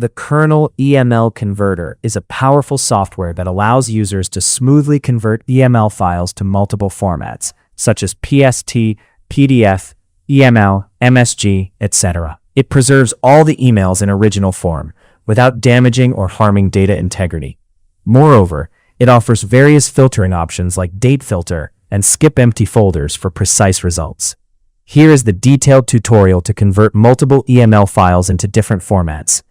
The Kernel EML converter is a powerful software that allows users to smoothly convert EML files to multiple formats, such as PST, PDF, EML, MSG, etc. It preserves all the emails in original form, without damaging or harming data integrity. Moreover, it offers various filtering options like date filter and skip empty folders for precise results. Here is the detailed tutorial to convert multiple EML files into different formats.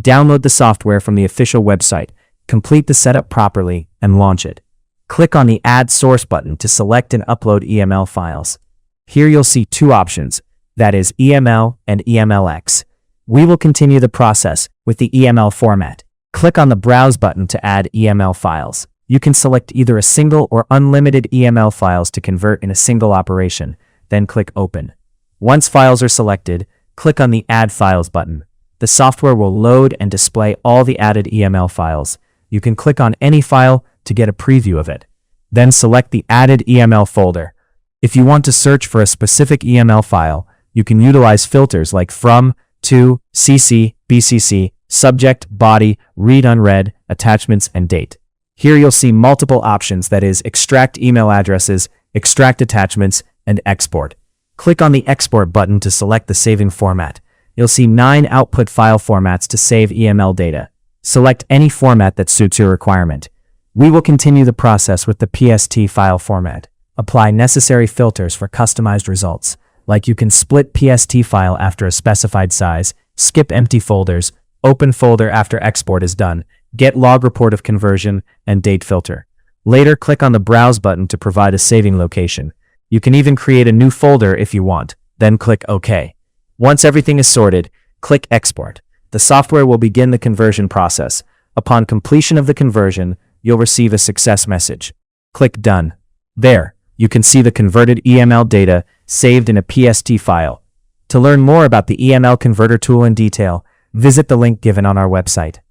Download the software from the official website, complete the setup properly, and launch it. Click on the Add Source button to select and upload EML files. Here you'll see two options, that is EML and EMLX. We will continue the process with the EML format. Click on the Browse button to add EML files. You can select either a single or unlimited EML files to convert in a single operation, then click Open. Once files are selected, click on the Add Files button. The software will load and display all the added EML files. You can click on any file to get a preview of it. Then select the added EML folder. If you want to search for a specific EML file, you can utilize filters like From, To, CC, BCC, Subject, Body, Read Unread, Attachments, and Date. Here you'll see multiple options, that is, Extract email addresses, Extract attachments, and Export. Click on the Export button to select the saving format. You'll see 9 output file formats to save EML data. Select any format that suits your requirement. We will continue the process with the PST file format. Apply necessary filters for customized results, like you can split PST file after a specified size, skip empty folders, open folder after export is done, get log report of conversion, and date filter. Later, click on the Browse button to provide a saving location. You can even create a new folder if you want, then click OK. Once everything is sorted, click Export. The software will begin the conversion process. Upon completion of the conversion, you'll receive a success message. Click Done. There, you can see the converted EML data saved in a PST file. To learn more about the EML converter tool in detail, visit the link given on our website.